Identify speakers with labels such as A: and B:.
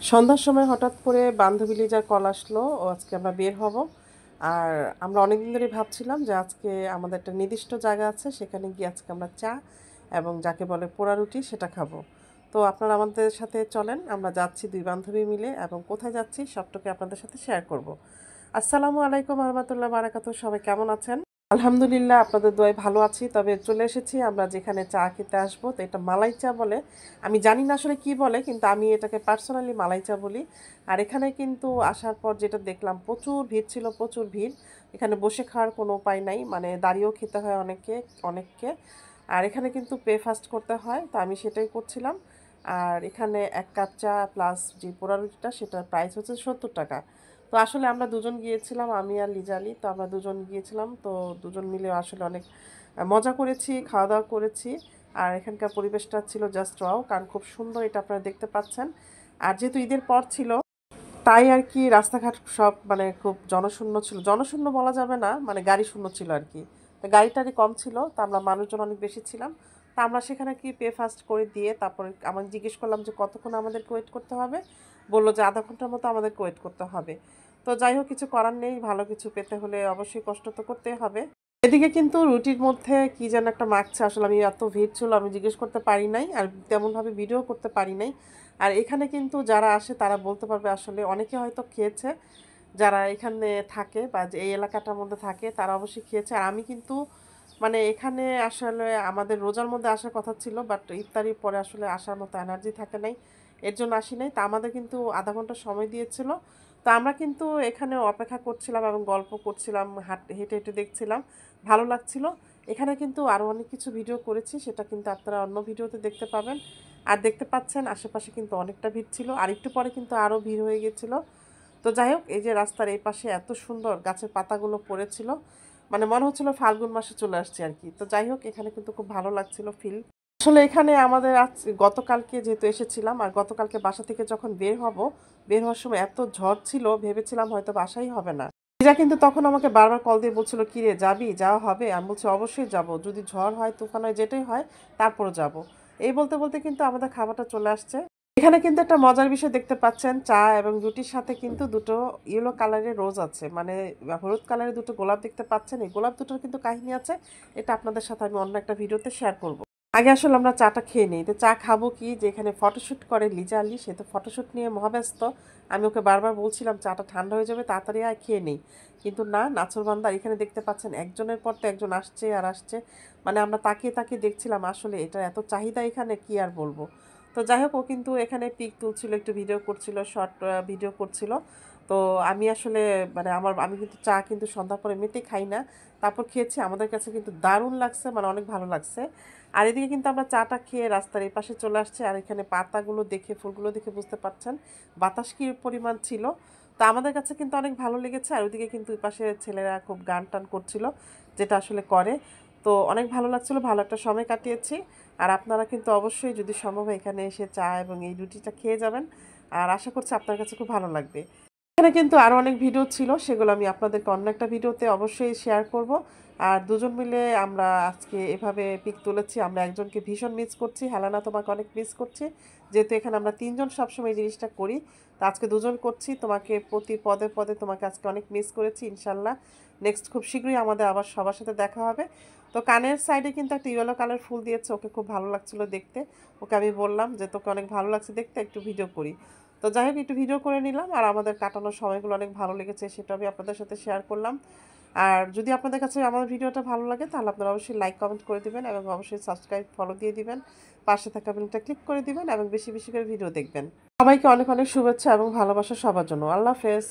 A: সন্ধ্যার সময় হঠাৎ করে বান্ধবী লিজার কল আসলো ও আজকে আমরা বের হব। আর আমরা অনেকদিন ধরেই ভাবছিলাম যে আজকে আমাদের একটা নির্দিষ্ট জায়গা আছে, সেখানে গিয়ে আজকে আমরা চা এবং যাকে বলে পোড়া রুটি সেটা খাবো। তো আপনারা আমাদের সাথে চলেন, আমরা যাচ্ছি দুই বান্ধবী মিলে, এবং কোথায় যাচ্ছি সবটুকু আপনাদের সাথে শেয়ার করব। আসসালামু আলাইকুম রহমতুল্লাহ বারাকাতুহু, সবাই কেমন আছেন? আলহামদুলিল্লাহ, আপনাদের দোয়ায় ভালো আছি। তবে চলে এসেছি আমরা যেখানে চা খেতে আসবো, তো এটা মালাই চা বলে। আমি জানি না আসলে কি বলে, কিন্তু আমি এটাকে পার্সোনালি মালাই চা বলি। আর এখানে কিন্তু আসার পর যেটা দেখলাম, প্রচুর ভিড় ছিল, প্রচুর ভিড়। এখানে বসে খাওয়ার কোনো উপায় নাই, মানে দাঁড়িয়েও খেতে হয় অনেককে। আর এখানে কিন্তু পে ফাস্ট করতে হয়, তো আমি সেটাই করছিলাম। আর এখানে এক কাপ চা প্লাস যে পোড়া রুটিটা, সেটার প্রাইস হচ্ছে 70 টাকা। তো আসলে আমরা দুজন গিয়েছিলাম, আমি আর লিজালি, তো আমরা দুজন গিয়েছিলাম, তো দুজন মিলে আসলে অনেক মজা করেছি, খাওয়া দাওয়া করেছি। আর এখানকার পরিবেশটা ছিল জাস্ট ওয়াও, কারণ খুব সুন্দর, এটা আপনারা দেখতে পাচ্ছেন। আর যেহেতু ঈদের পর ছিল, তাই আর কি রাস্তাঘাট সব মানে খুব জনশূন্য ছিল, জনশূন্য বলা যাবে না, মানে গাড়ি শূন্য ছিল আর কি। তো গাড়ি টাড়ি কম ছিল, তো আমরা মানুষজন অনেক বেশি ছিলাম। তা আমরা সেখানে কি পে ফাস্ট করে দিয়ে তারপরে আমি জিজ্ঞেস করলাম যে কতক্ষণ আমাদেরকে ওয়েট করতে হবে। বললো যে আধা ঘন্টার মতো আমাদেরকে ওয়েট করতে হবে। তো যাই হোক, কিছু করার নেই, ভালো কিছু পেতে হলে অবশ্যই কষ্ট তো করতেই হবে। এদিকে কিন্তু রুটির মধ্যে কি যেন একটা মাখছে, আসলে আমি এত ভিড় ছিল আমি জিজ্ঞেস করতে পারি নাই, আর তেমনভাবে ভিডিও করতে পারি নাই। আর এখানে কিন্তু যারা আসে তারা বলতে পারবে, আসলে অনেকে হয়তো খেয়েছে, যারা এখানে থাকে বা যে এই এলাকাটার মধ্যে থাকে তারা অবশ্যই খেয়েছে। আর আমি কিন্তু মানে এখানে আসলে আমাদের রোজার মধ্যে আসার কথা ছিল, বাট ইফতারির পরে আসলে আসার মতো এনার্জি থাকে নাই, এর জন্য আসি নাই। তা আমাদের কিন্তু আধা ঘন্টা সময় দিয়েছিল। তো আমরা কিন্তু এখানে অপেক্ষা করছিলাম এবং গল্প করছিলাম, হেঁটে হেঁটে দেখছিলাম, ভালো লাগছিল। এখানে কিন্তু আরও অনেক কিছু ভিডিও করেছি, সেটা কিন্তু আপনারা অন্য ভিডিওতে দেখতে পাবেন। আর দেখতে পাচ্ছেন আশেপাশে কিন্তু অনেকটা ভিড় ছিল, আর একটু পরে কিন্তু আরও ভিড় হয়ে গেছিলো। তো যাই হোক, এই যে রাস্তার এই পাশে এত সুন্দর গাছের পাতাগুলো পড়েছিল, মানে মনে হচ্ছিল ফাল্গুন মাসে চলে আসছে আর কি। তো যাই হোক, এখানে কিন্তু খুব ভালো লাগছিল ফিল। আসলে এখানে আমাদের আজ গতকালকে যেহেতু এসেছিলাম, আর গতকালকে বাসা থেকে যখন বের হওয়ার সময় এত ঝড় ছিল, ভেবেছিলাম হয়তো বাসাই হবে না। এরা কিন্তু তখন আমাকে বারবার কল দিয়ে বলছিল, কি রে যাবি, যাওয়া হবে? আমি বলছি অবশ্যই যাব, যদি ঝড় হয় তুফান হয় যেটাই হয় তারপরে যাব। এই বলতে বলতে কিন্তু আমাদের খাবারটা চলে আসছে। এখানে কিন্তু একটা মজার বিষয় দেখতে পাচ্ছেন, চা এবং রুটির সাথে কিন্তু দুটো ইয়েলো কালারের রোজ আছে, মানে হলুদ কালারের দুটো গোলাপ দেখতে পাচ্ছেন। এই গোলাপ দুটোর কিন্তু কাহিনী আছে, এটা আপনাদের সাথে আমি অন্য একটা ভিডিওতে শেয়ার করব। আগে আসলে আমরা চাটা খেয়ে নিই। তো চা খাবো কি, যে এখানে ফটোশ্যুট করে লিজা আলী, সে তো ফটোশ্যুট নিয়ে মহাব্যস্ত। আমি ওকে বারবার বলছিলাম চাটা ঠান্ডা হয়ে যাবে, তাড়াতাড়ি আয় খেয়ে নেই। কিন্তু না, নাছোড়বান্দা। এখানে দেখতে পাচ্ছেন একজনের পর তো একজন আসছে আর আসছে, মানে আমরা তাকিয়ে তাকিয়ে দেখছিলাম, আসলে এটা এত চাহিদা এখানে, কি আর বলবো। তো যাই হোক, ও কিন্তু এখানে পিক তুলছিল, একটু ভিডিও করছিল, শর্ট ভিডিও করছিল। তো আমি আসলে মানে আমি কিন্তু চা কিন্তু সন্ধ্যার পরে এমনিতেই খাই না। তারপর খেয়েছি, আমাদের কাছে কিন্তু দারুণ লাগছে, মানে অনেক ভালো লাগছে। আর এদিকে কিন্তু আমরা চাটা খেয়ে রাস্তার এই পাশে চলে আসছি, আর এখানে পাতাগুলো দেখে, ফুলগুলো দেখে বুঝতে পারছেন বাতাস কী পরিমাণ ছিল। তো আমাদের কাছে কিন্তু অনেক ভালো লেগেছে। আর ওইদিকে কিন্তু ওই পাশে ছেলেরা খুব গান টান করছিল, যেটা আসলে করে। তো অনেক ভালো লাগছিল, ভালো একটা সময় কাটিয়েছি। আর আপনারা কিন্তু অবশ্যই যদি সম্ভব হয় এখানে এসে চা এবং এই রুটিটা খেয়ে যাবেন, আর আশা করছি আপনার কাছে খুব ভালো লাগবে। এখানে কিন্তু আরও অনেক ভিডিও ছিল, সেগুলো আমি আপনাদেরকে অন্য একটা ভিডিওতে অবশ্যই শেয়ার করব। আর দুজন মিলে আমরা আজকে এভাবে পিক তুলেছি, আমরা একজনকে ভীষণ মিস করছি, হেলানা তোমাকে অনেক মিস করছি। যেহেতু এখানে আমরা তিনজন সবসময় এই জিনিসটা করি, তো আজকে দুজন করছি, তোমাকে প্রতি পদে পদে তোমাকে আজকে অনেক মিস করেছি। ইনশাল্লাহ নেক্সট খুব শীঘ্রই আমাদের আবার সবার সাথে দেখা হবে। তো কানের সাইডে কিন্তু একটা ইয়েলো কালার ফুল দিয়েছে, ওকে খুব ভালো লাগছিল দেখতে। ওকে আমি বললাম যে তোকে অনেক ভালো লাগছে দেখতে, একটু ভিডিও করি। তো যাই হোক, একটু ভিডিও করে নিলাম, আর আমাদের কাটানোর সময়গুলো অনেক ভালো লেগেছে, সেটা আমি আপনাদের সাথে শেয়ার করলাম। আর যদি আপনাদের কাছে আমার ভিডিওটা ভালো লাগে, তাহলে আপনারা অবশ্যই লাইক কমেন্ট করে দিবেন, এবং অবশ্যই সাবস্ক্রাইব ফলো দিয়ে দিবেন, পাশে থাকা বেলটা ক্লিক করে দিবেন, এবং বেশি বেশি করে ভিডিও দেখবেন। সবাইকে অনেক অনেক শুভেচ্ছা এবং ভালোবাসা সবার জন্য। আল্লাহ হাফেজ।